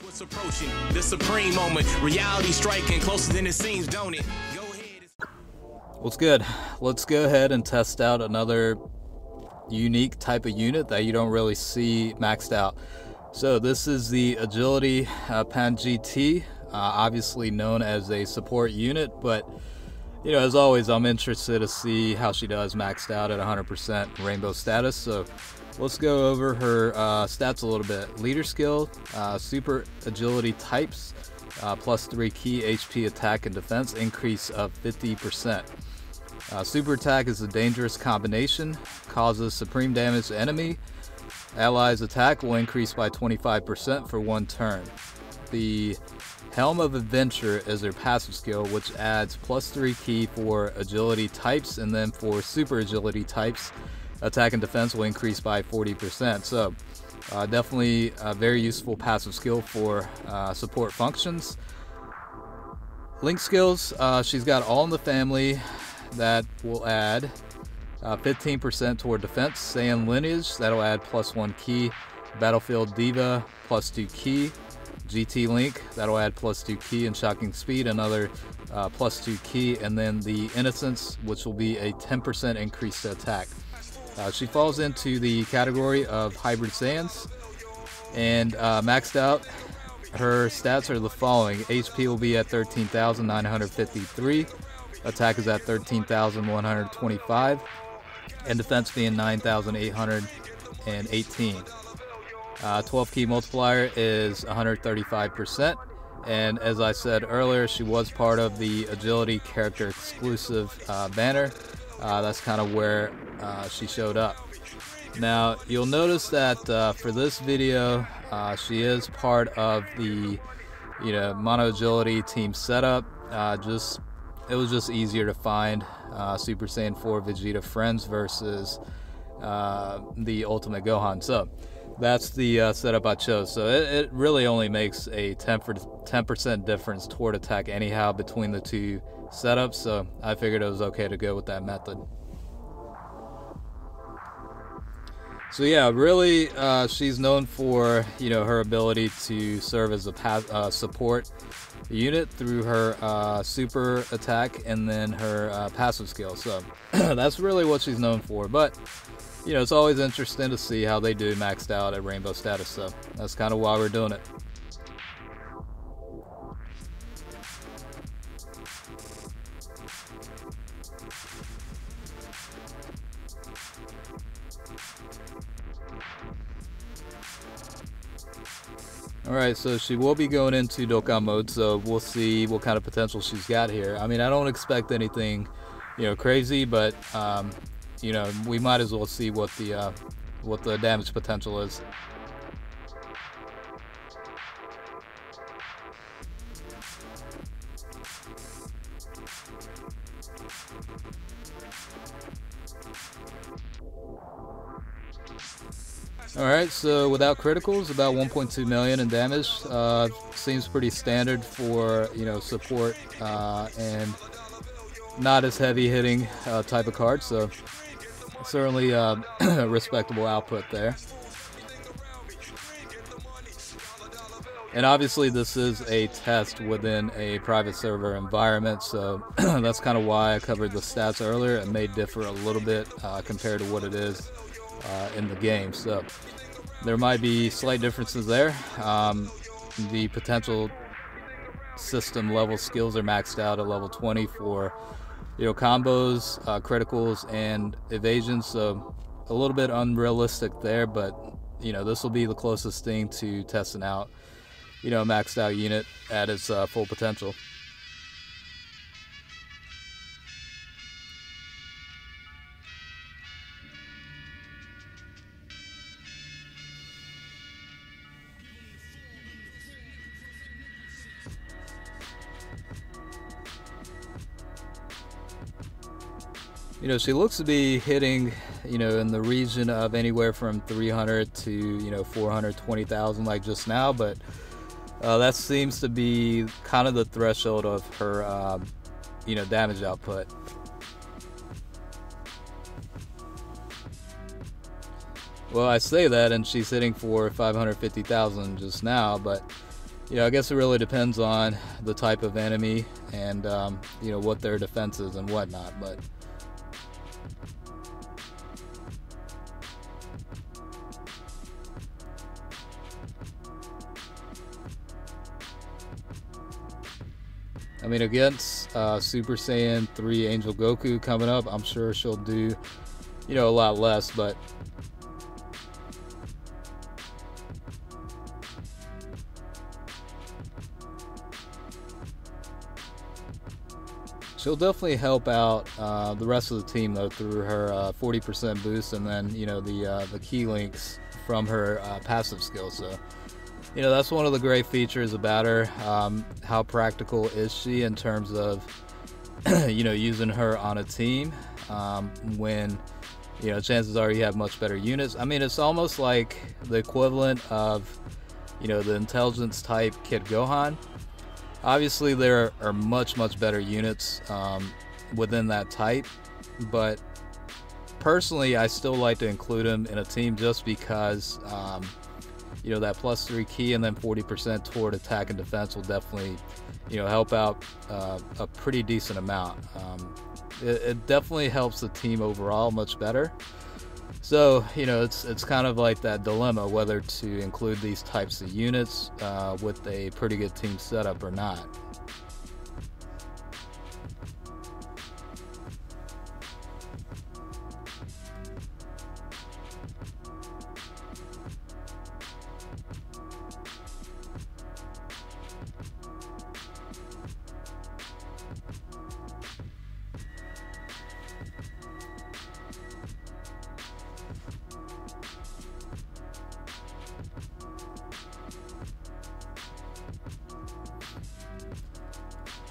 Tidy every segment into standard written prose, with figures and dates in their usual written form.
What's approaching the supreme moment, reality striking closer than it seems, don't it? Go ahead. What's good? Let's go ahead and test out another unique type of unit that you don't really see maxed out. So this is the Agility Pan GT, obviously known as a support unit, but you know, as always, I'm interested to see how she does maxed out at 100% rainbow status. So let's go over her stats a little bit. Leader skill, super agility types, plus 3 key HP attack and defense, increase of 50%. Super attack is a dangerous combination, causes supreme damage to enemy. Allies attack will increase by 25% for 1 turn. The Helm of Adventure is their passive skill, which adds plus 3 key for agility types, and then for super agility types, attack and defense will increase by 40%. So definitely a very useful passive skill for support functions. Link skills, she's got All in the Family that will add 15% toward defense. Saiyan Lineage, that'll add plus 1 key. Battlefield Diva, plus 2 key. GT Link, that'll add plus 2 key, and Shocking Speed, another plus 2 key, and then the Innocence, which will be a 10% increase to attack. She falls into the category of Hybrid Saiyans, and maxed out, her stats are the following. HP will be at 13,953, attack is at 13,125, and defense being 9,818. 12 key multiplier is 135%, and as I said earlier, she was part of the agility character exclusive banner. That's kind of where she showed up. Now you'll notice that for this video, she is part of the mono agility team setup. It was just easier to find Super Saiyan 4 Vegeta friends versus the Ultimate Gohan. So that's the setup I chose. So it really only makes a 10% difference toward attack anyhow between the two setups. So I figured it was okay to go with that method. So yeah, really, she's known for her ability to serve as a support unit through her super attack and then her passive skill. So that's really what she's known for. But it's always interesting to see how they do maxed out at rainbow status. So that's kind of why we're doing it. Alright, so she will be going into Dokkan mode, so we'll see what kind of potential she's got here. I mean, I don't expect anything, crazy, but, we might as well see what the damage potential is. Alright, so without criticals, about 1.2 million in damage. Seems pretty standard for, support and not as heavy hitting type of card, so certainly a respectable output there. And obviously this is a test within a private server environment, so that's kind of why I covered the stats earlier. It may differ a little bit compared to what it is in the game, so there might be slight differences there. The potential system level skills are maxed out at level 20 for combos, criticals, and evasion, so a little bit unrealistic there, but this will be the closest thing to testing out a maxed out unit at its full potential. She looks to be hitting, in the region of anywhere from 300 to, 420,000 like just now, but that seems to be kind of the threshold of her, damage output. Well, I say that, and she's hitting for 550,000 just now, but I guess it really depends on the type of enemy and what their defense is and whatnot, but I mean, against Super Saiyan 3 Angel Goku coming up, I'm sure she'll do a lot less, but she'll definitely help out the rest of the team, though, through her 40% boost, and then the key links from her passive skill. So that's one of the great features about her. How practical is she in terms of using her on a team when chances are you have much better units. I mean, it's almost like the equivalent of the intelligence type Kid Gohan. Obviously there are much better units within that type, but personally I still like to include him in a team just because that +3 key and then 40% toward attack and defense will definitely help out a pretty decent amount. It definitely helps the team overall much better. So it's kind of like that dilemma whether to include these types of units with a pretty good team setup or not.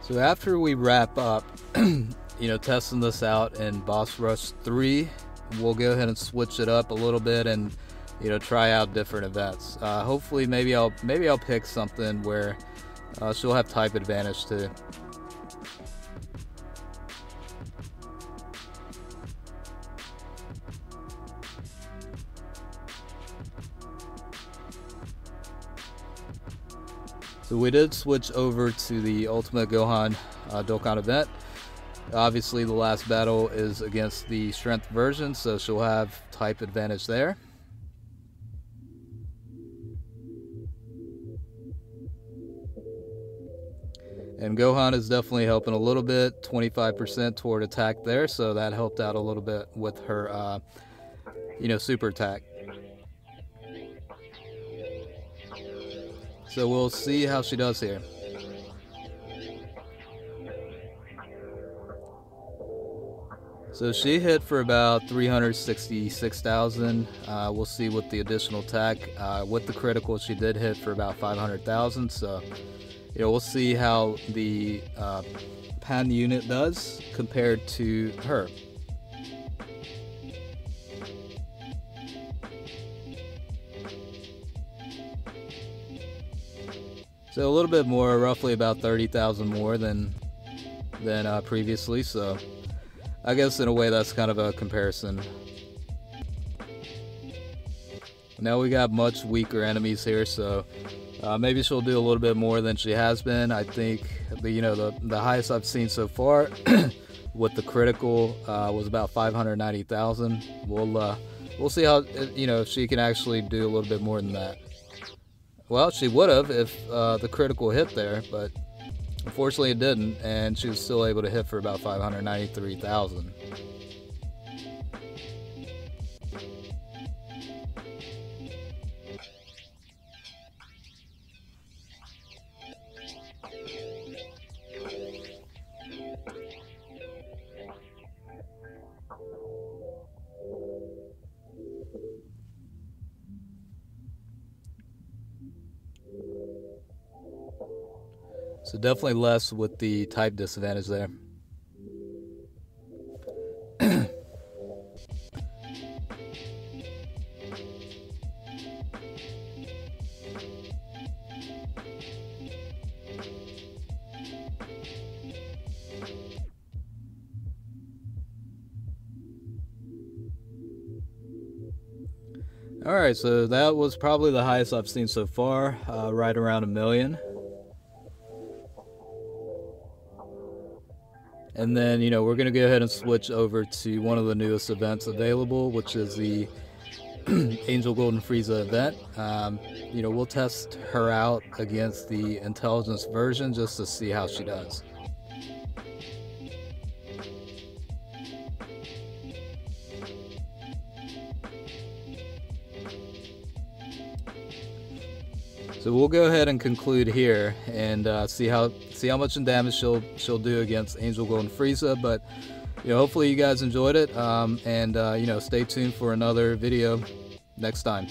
So after we wrap up, testing this out in Boss Rush 3, we'll go ahead and switch it up a little bit and, try out different events. Hopefully, maybe I'll pick something where she'll have type advantage too. So we did switch over to the Ultimate Gohan Dokkan event. Obviously the last battle is against the strength version, so she'll have type advantage there. And Gohan is definitely helping a little bit, 25% toward attack there, so that helped out a little bit with her super attack. So we'll see how she does here. So she hit for about 366,000. We'll see with the additional attack. With the critical, she did hit for about 500,000. So we'll see how the Pan unit does compared to her. So a little bit more, roughly about 30,000 more than previously. So I guess in a way that's kind of a comparison. Now we got much weaker enemies here, so maybe she'll do a little bit more than she has been. I think the highest I've seen so far with the critical was about 590,000. We'll see how if she can actually do a little bit more than that. Well, she would have if the critical hit there, but unfortunately it didn't, and she was still able to hit for about 593,000. So definitely less with the type disadvantage there. Alright, so that was probably the highest I've seen so far, right around 1 million. And then, you know, we're going to go ahead and switch over to one of the newest events available, which is the Angel Golden Frieza event. You know, we'll test her out against the intelligence version just to see how she does. So we'll go ahead and conclude here and see how much damage she'll do against Angel Golden Frieza. But you know, hopefully you guys enjoyed it, and you know, stay tuned for another video next time.